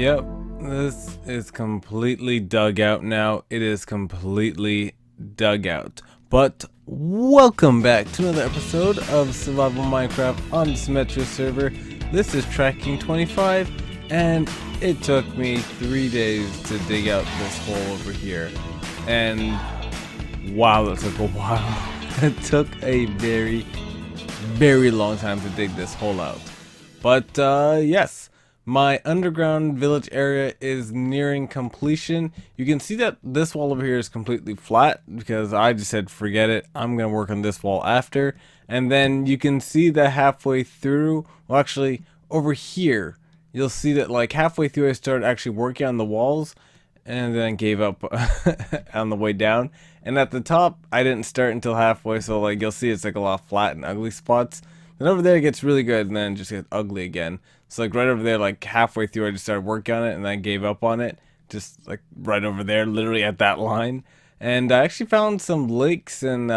Yep. This is completely dug out now. It is completely dug out. But welcome back to another episode of Survival Minecraft on the Symmetria server. This is tracking 25, and it took me 3 days to dig out this hole over here. And wow, that took a while. It took a very, very long time to dig this hole out. But yes, my underground village area is nearing completion. You can see that this wall over here is completely flat because I just said forget it, I'm gonna work on this wall after. And then you can see that halfway through, well actually over here, you'll see that like halfway through I started actually working on the walls and then gave up on the way down. And at the top I didn't start until halfway, so like you'll see it's like a lot of flat and ugly spots. Then over there it gets really good and then it just gets ugly again. So like right over there, like halfway through I just started working on it and then I gave up on it. Just like right over there, literally at that line. And I actually found some lakes and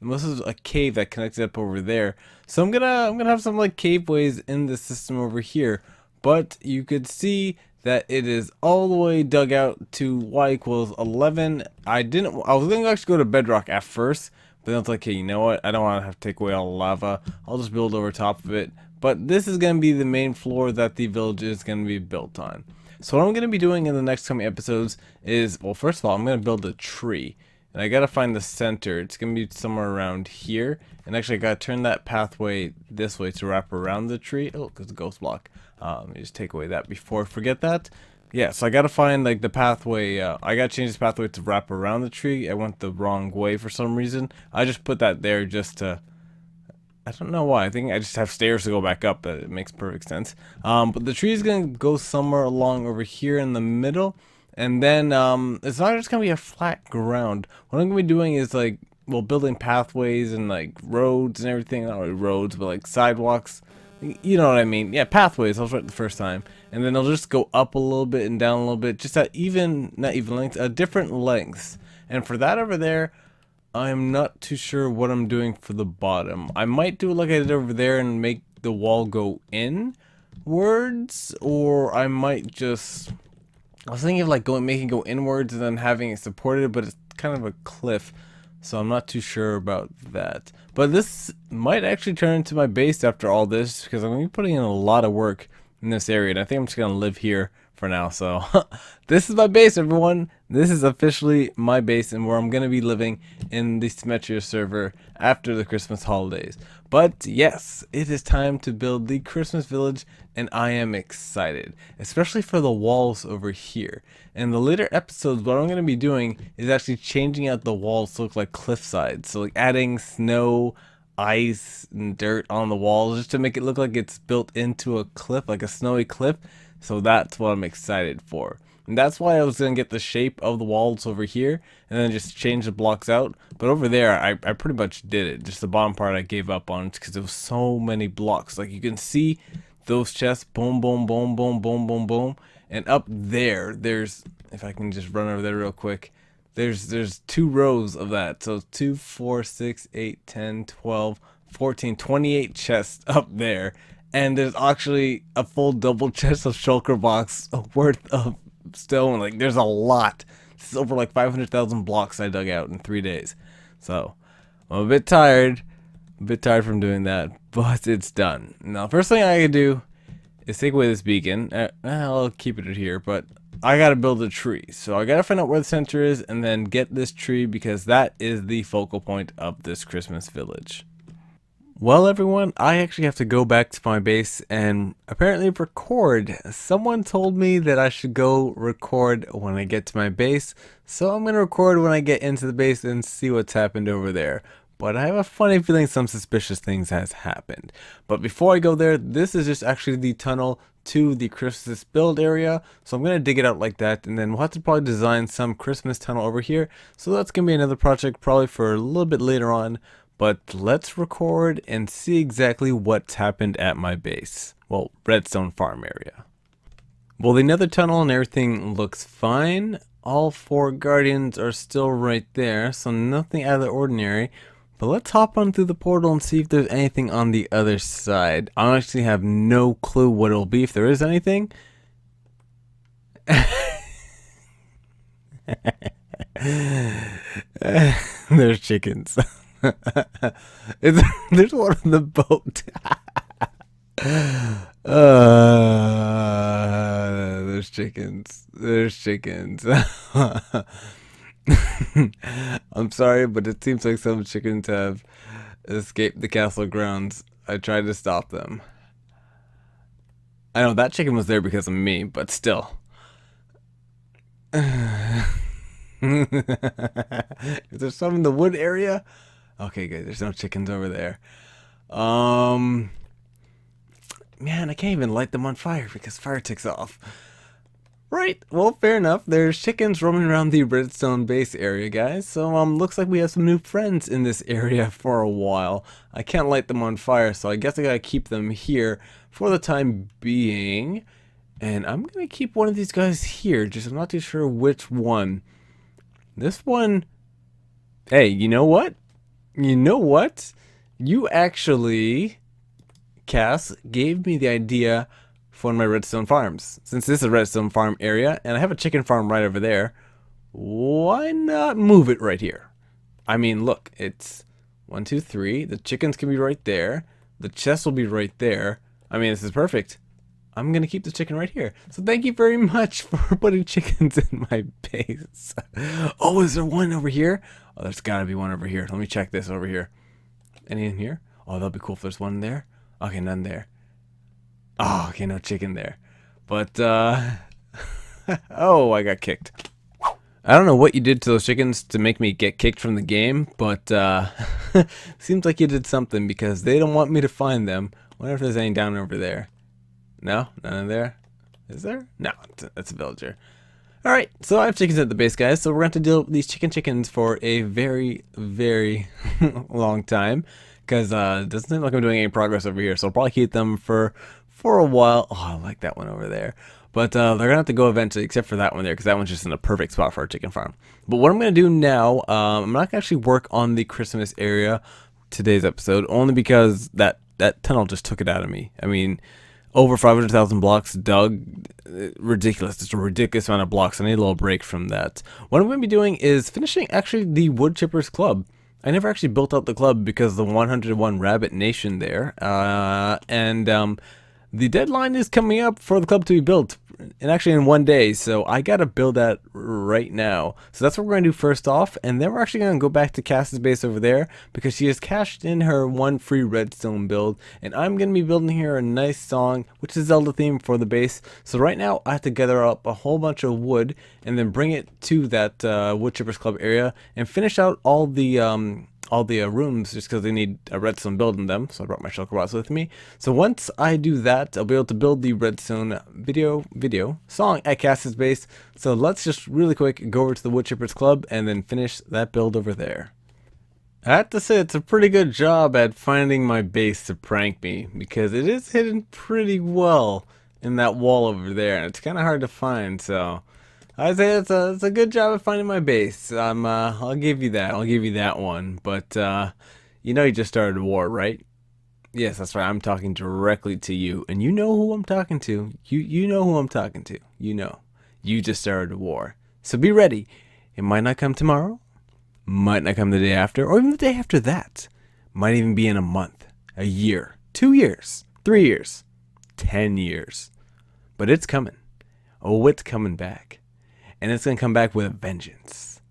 this is a cave that connects up over there. So I'm gonna have some like cave ways in the system over here. But you could see that it is all the way dug out to y equals 11. I was gonna actually go to bedrock at first, but then I was like, hey, you know what? I don't want to have to take away all the lava. I'll just build over top of it. But this is going to be the main floor that the village is going to be built on. So what I'm going to be doing in the next coming episodes is, well, first of all, I'm going to build a tree. And I got to find the center. It's going to be somewhere around here. And actually, I got to turn that pathway this way to wrap around the tree. Oh, because the ghost block. Let me just take away that before I forget that. Yeah, so I got to find like the pathway. I got to change this pathway to wrap around the tree. I went the wrong way for some reason. I just put that there just to... I don't know why. I think I just have stairs to go back up, but it makes perfect sense. But the tree is going to go somewhere along over here in the middle. And then it's not just going to be a flat ground. What I'm going to be doing is like, well, building pathways and like roads and everything. Not really roads, but like sidewalks. You know what I mean. Yeah, pathways. I was right the first time. And then they'll just go up a little bit and down a little bit. Just at not even lengths, different lengths. And for that over there, I'm not too sure what I'm doing for the bottom. I might do it like I did over there and make the wall go inwards, or I might just... I was thinking of like making it go inwards and then having it supported, but it's kind of a cliff, so I'm not too sure about that. But this might actually turn into my base after all this, because I'm going to be putting in a lot of work in this area, and I think I'm just going to live here for now. So this is my base, everyone. This is officially my base and where I'm going to be living in the Symmetria server after the Christmas holidays. But yes, it is time to build the Christmas village, and I am excited, especially for the walls over here. In the later episodes, what I'm going to be doing is actually changing out the walls to look like cliff sides. So like adding snow, ice, and dirt on the walls just to make it look like it's built into a cliff, like a snowy cliff. So that's what I'm excited for. And that's why I was going to get the shape of the walls over here and then just change the blocks out. But over there, I pretty much did it. Just the bottom part I gave up on because there was so many blocks. Like you can see those chests, boom, boom, boom, boom, boom, boom, boom. And up there, there's, if I can just run over there real quick, there's 2 rows of that. So 2, 4, 6, 8, 10, 12, 14, 28 chests up there. And there's actually a full double chest of shulker box worth of stone. Like there's a lot. This is over like 500,000 blocks I dug out in 3 days. So I'm a bit tired from doing that, but it's done. Now first thing I can do is take away this beacon. I'll keep it here, but I gotta build a tree. So I gotta find out where the center is and then get this tree because that is the focal point of this Christmas village. Well, everyone, I actually have to go back to my base and apparently record. Someone told me that I should go record when I get to my base, so I'm going to record when I get into the base and see what's happened over there. But I have a funny feeling some suspicious things has happened. But before I go there, this is just actually the tunnel to the Christmas build area. So I'm going to dig it out like that, and then we'll have to probably design some Christmas tunnel over here. So that's going to be another project probably for a little bit later on. But let's record and see exactly what's happened at my base. Well, redstone farm area. Well, the Nether Tunnel and everything looks fine. All 4 guardians are still right there, so nothing out of the ordinary. But let's hop on through the portal and see if there's anything on the other side. I actually have no clue what it'll be if there is anything. There's chickens. There's one on the boat. There's chickens. There's chickens. I'm sorry, but it seems like some chickens have escaped the castle grounds. I tried to stop them. I know that chicken was there because of me, but still. Is there some in the wood area? Okay, good. There's no chickens over there. Man, I can't even light them on fire because fire ticks off. Right. Well, fair enough. There's chickens roaming around the redstone base area, guys. So, looks like we have some new friends in this area for a while. I can't light them on fire, so I guess I gotta keep them here for the time being. And I'm gonna keep one of these guys here. Just I'm not too sure which one. This one. Hey, you know what? You know what? You actually, Cass, gave me the idea for one of my redstone farms. Since this is a redstone farm area, and I have a chicken farm right over there, why not move it right here? I mean, look, it's 1, 2, 3. The chickens can be right there. The chest will be right there. I mean, this is perfect. I'm going to keep the chicken right here. So thank you very much for putting chickens in my base. Oh, is there one over here? Oh, there's got to be one over here. Let me check this over here. Any in here? Oh, that'll be cool if there's one there. Okay, none there. Oh, okay, no chicken there. But, oh, I got kicked. I don't know what you did to those chickens to make me get kicked from the game, but, seems like you did something because they don't want me to find them. I wonder if there's any down over there. No? None in there? Is there? No, it's a villager. Alright, so I have chickens at the base, guys, so we're going to deal with these chickens for a very, very long time, because it doesn't seem like I'm doing any progress over here, so I'll probably keep them for a while. Oh, I like that one over there. But they're going to have to go eventually, except for that one there, because that one's just in a perfect spot for our chicken farm. But what I'm going to do now, I'm not going to actually work on the Christmas area today's episode, only because that tunnel just took it out of me. I mean, over 500,000 blocks dug. Ridiculous. It's a ridiculous amount of blocks. I need a little break from that. What I'm going to be doing is finishing actually the Wood Chippers Club. I never actually built out the club because the 101 Rabbit Nation there. The deadline is coming up for the club to be built and actually in 1 day. So I gotta build that right now. So that's what we're gonna do first off, and then we're actually gonna go back to Cass's base over there because she has cashed in her 1 free redstone build, and I'm gonna be building here a nice song, which is Zelda theme for the base. So right now I have to gather up a whole bunch of wood and then bring it to that Wood Chippers Club area and finish out all the rooms just because they need a redstone build in them. So I brought my shulker bots with me. So once I do that, I'll be able to build the redstone video song at Cass's base. So let's just really quick go over to the Wood Chippers Club and then finish that build over there. I have to say it's a pretty good job at finding my base to prank me because it is hidden pretty well in that wall over there, and it's kind of hard to find. So I say it's a good job at finding my base. I'll give you that. I'll give you that one. But you know, you just started a war, right? Yes, that's right. I'm talking directly to you, and you know who I'm talking to. You know who I'm talking to. You know, you just started a war. So be ready. It might not come tomorrow, might not come the day after, or even the day after that. Might even be in a month, a year, 2 years, 3 years, 10 years. But it's coming. Oh, it's coming back. And it's going to come back with a vengeance.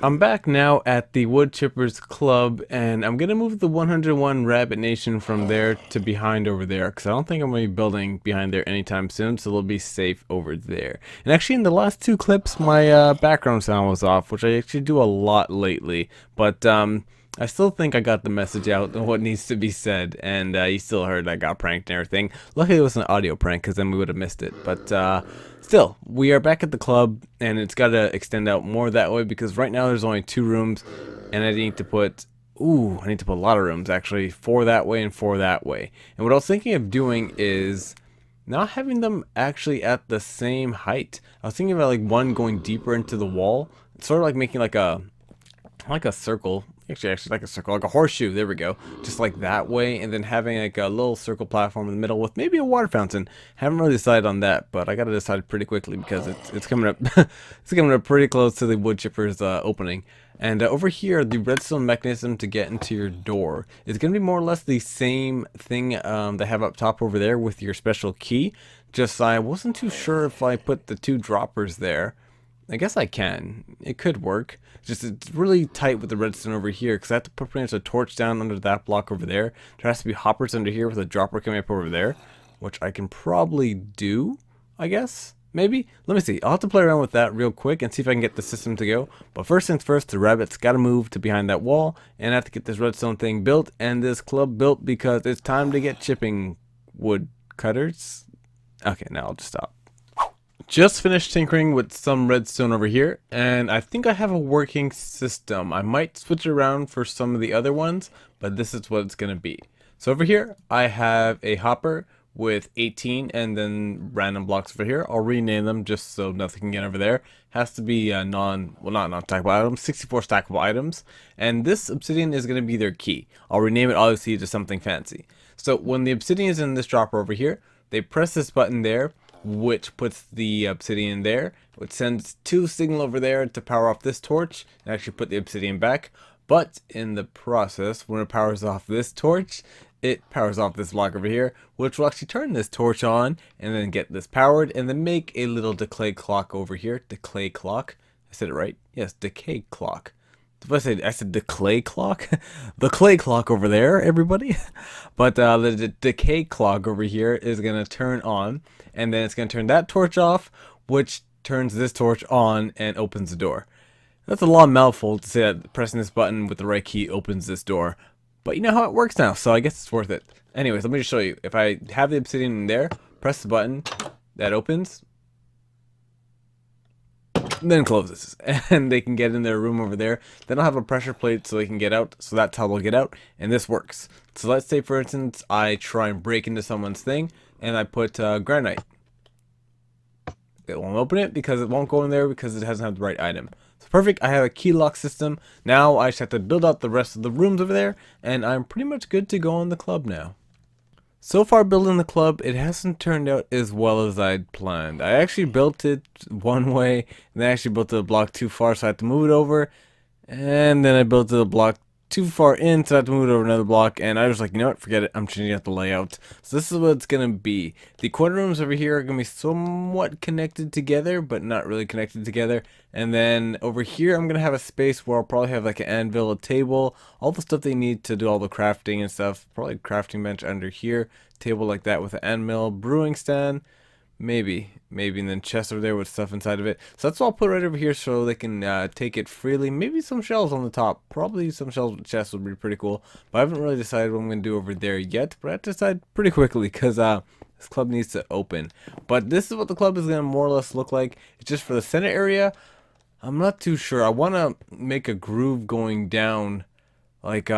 I'm back now at the Wood Chippers Club, and I'm going to move the 101 Rabbit Nation from there to behind over there, because I don't think I'm going to be building behind there anytime soon, so they'll be safe over there. And actually in the last 2 clips, my background sound was off, which I actually do a lot lately, but I still think I got the message out and what needs to be said, and you still heard I got pranked and everything. Luckily it was an audio prank, because then we would have missed it, but still, we are back at the club, and it's got to extend out more that way, because right now there's only 2 rooms, and I need to put, I need to put a lot of rooms, actually, 4 that way and 4 that way. And what I was thinking of doing is not having them actually at the same height. I was thinking about like one going deeper into the wall, sort of like making like a circle. Actually like a circle, like a horseshoe, there we go, just like that way, and then having like a little circle platform in the middle with maybe a water fountain. Haven't really decided on that, but I gotta decide pretty quickly because it's coming up it's coming up pretty close to the Wood Chippers opening. And over here, the redstone mechanism to get into your door is going to be more or less the same thing they have up top over there with your special key. Just I wasn't too sure if I put the 2 droppers there. I guess I can. It could work. Just it's really tight with the redstone over here because I have to put pretty much a torch down under that block over there. There has to be hoppers under here with a dropper coming up over there, which I can probably do, I guess. Maybe? Let me see. I'll have to play around with that real quick and see if I can get the system to go. But first things first, the rabbit's got to move to behind that wall, and I have to get this redstone thing built and this club built because it's time to get chipping wood cutters. Okay, now I'll just stop. Just finished tinkering with some redstone over here, and I think I have a working system. I might switch it around for some of the other ones, but this is what it's going to be. So over here, I have a hopper with 18 and then random blocks over here. I'll rename them just so nothing can get over there. Has to be not non-stackable items, 64 stackable items. And this obsidian is going to be their key. I'll rename it obviously to something fancy. So when the obsidian is in this dropper over here, they press this button there, which puts the obsidian there, which sends 2 signal over there to power off this torch and actually put the obsidian back. But in the process, when it powers off this torch, it powers off this block over here, which will actually turn this torch on and then get this powered and then make a little decay clock over here. Decay clock. I said it right? Yes, decay clock. I said the clay clock? The clay clock over there, everybody. But the decay clock over here is going to turn on, and then it's going to turn that torch off, which turns this torch on and opens the door. That's a long mouthful to say that pressing this button with the right key opens this door. But you know how it works now, so I guess it's worth it. Anyways, let me just show you. If I have the obsidian in there, press the button, that opens, then closes, and they can get in their room over there. They don't have a pressure plate so they can get out, so that's how they'll get out, and this works. So let's say, for instance, I try and break into someone's thing, and I put granite. It won't open it because it won't go in there because it doesn't have the right item. So perfect, I have a key lock system. Now I just have to build out the rest of the rooms over there, and I'm pretty much good to go on the club now. So far building the club, it hasn't turned out as well as I'd planned. I actually built it one way, and then I actually built the block too far, so I had to move it over. And then I built the block too far in, so I had to move it over another block, and I was like, you know what, forget it, I'm changing out the layout. So this is what it's gonna be. The corner rooms over here are gonna be somewhat connected together, but not really connected together. And then over here, I'm gonna have a space where I'll probably have like an anvil, a table, all the stuff they need to do all the crafting and stuff. Probably a crafting bench under here, table like that with an anvil, brewing stand. Maybe, and then chest over there with stuff inside of it. So that's what I'll put right over here so they can take it freely. Maybe some shelves on the top. Probably some shelves with chests would be pretty cool. But I haven't really decided what I'm going to do over there yet. But I have to decide pretty quickly because this club needs to open. But this is what the club is going to more or less look like. It's just for the center area. I'm not too sure. I want to make a groove going down like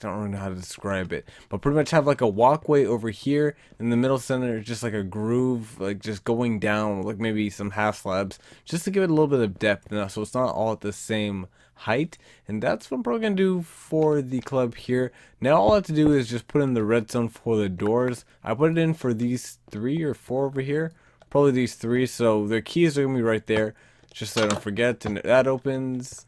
I don't really know how to describe it, but pretty much have like a walkway over here in the middle center, just like a groove, like just going down, like maybe some half slabs, just to give it a little bit of depth, so it's not all at the same height. And that's what I'm probably gonna do for the club here. Now all I have to do is just put in the redstone for the doors. I put it in for these 3 or 4 over here, probably these 3. So the keys are gonna be right there, just so I don't forget. And that opens.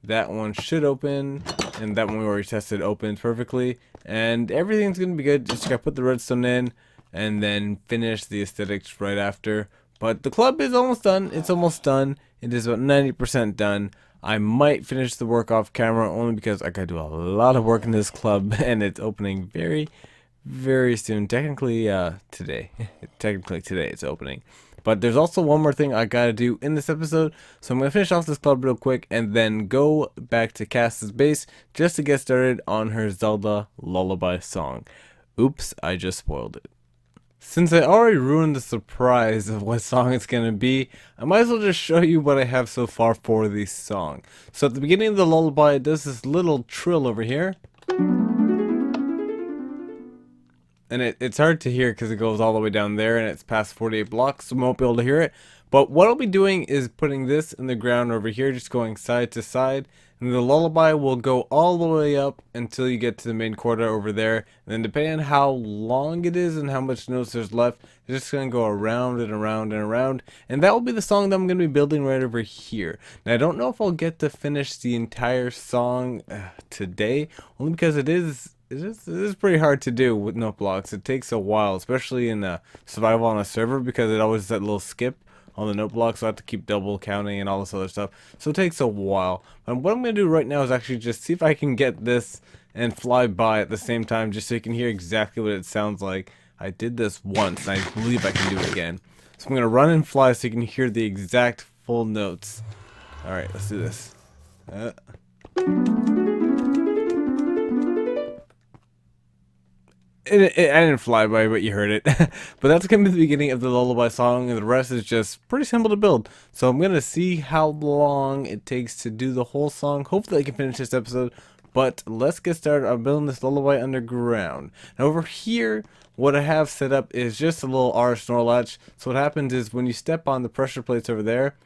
That one should open, and that one we already tested opens perfectly, and everything's gonna be good. Just gotta put the redstone in and then finish the aesthetics right after. But the club is almost done. It's almost done. It is about 90% done. I might finish the work off camera only because I gotta do a lot of work in this club and it's opening very soon. Technically today. Technically today it's opening. But there's also one more thing I gotta do in this episode, so I'm gonna finish off this club real quick and then go back to Cass's base just to get started on her Zelda Lullaby song. Oops, I just spoiled it. Since I already ruined the surprise of what song it's gonna be, I might as well just show you what I have so far for this song. So at the beginning of the lullaby, it does this little trill over here. And it's hard to hear because it goes all the way down there and it's past 48 blocks, so we won't be able to hear it. But what I'll be doing is putting this in the ground over here, just going side to side. And the lullaby will go all the way up until you get to the main chord over there. And then depending on how long it is and how much notes there's left, it's just going to go around and around and around. And that will be the song that I'm going to be building right over here. Now I don't know if I'll get to finish the entire song today, only because it is pretty hard to do with note blocks. It takes a while, especially in survival on a server, because it always that little skip on the note block, so I have to keep double counting and all this other stuff. So it takes a while. And what I'm going to do right now is actually just see if I can get this and fly by at the same time, just so you can hear exactly what it sounds like. I did this once, and I believe I can do it again. So I'm going to run and fly so you can hear the exact full notes. Alright, let's do this. I didn't fly by, but you heard it. But that's going to be the beginning of the lullaby song, and the rest is just pretty simple to build. So I'm going to see how long it takes to do the whole song. Hopefully I can finish this episode, but let's get started on building this lullaby underground. Now over here, what I have set up is just a little R snore latch. So what happens is when you step on the pressure plates over there,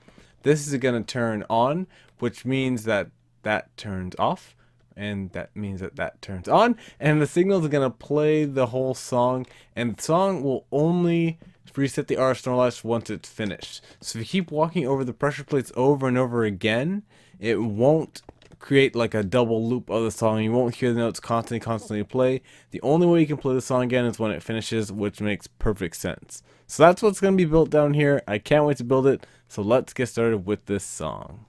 this is going to turn on, which means that that turns off. And that means that that turns on, and the signal is going to play the whole song, and the song will only reset the R snore latch once it's finished. So if you keep walking over the pressure plates over and over again, it won't create like a double loop of the song. You won't hear the notes constantly play. The only way you can play the song again is when it finishes, which makes perfect sense. So that's what's going to be built down here. I can't wait to build it, so let's get started with this song.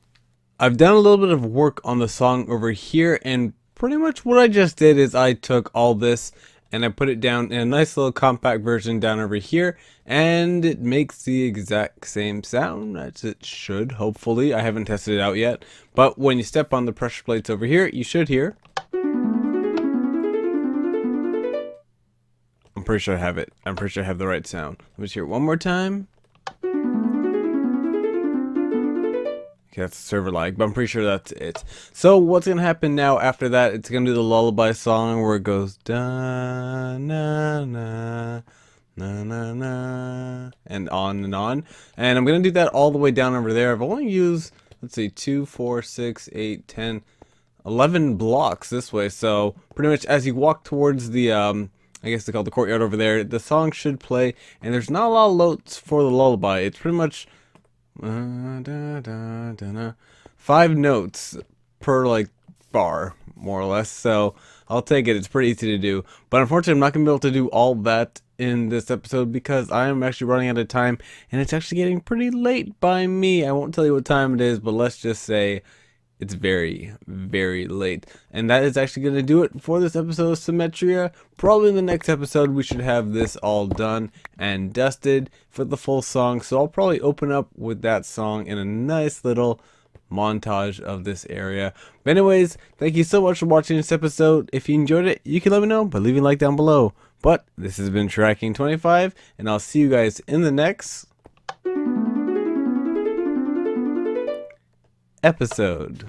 I've done a little bit of work on the song over here, and pretty much what I just did is I took all this and I put it down in a nice little compact version down over here, and it makes the exact same sound as it should, hopefully. I haven't tested it out yet, but when you step on the pressure plates over here, you should hear. I'm pretty sure I have it. I'm pretty sure I have the right sound. Let me just hear it one more time. Okay, that's server lag, but I'm pretty sure that's it. So what's gonna happen now after that? It's gonna do the lullaby song where it goes da na na na na na and on and on. And I'm gonna do that all the way down over there. I've only used, let's see, 2, 4, 6, 8, 10, 11 blocks this way. So pretty much as you walk towards the I guess they call it the courtyard over there, the song should play, and there's not a lot of notes for the lullaby. It's pretty much 5 notes per like bar, more or less. So I'll take it. It's pretty easy to do. But unfortunately, I'm not going to be able to do all that in this episode because I am actually running out of time and it's actually getting pretty late by me. I won't tell you what time it is, but let's just say it's very, very late. And that is actually going to do it for this episode of Symmetria. Probably in the next episode, we should have this all done and dusted for the full song. So I'll probably open up with that song in a nice little montage of this area. But anyways, thank you so much for watching this episode. If you enjoyed it, you can let me know by leaving a like down below. But this has been Tracking25, and I'll see you guys in the next episode.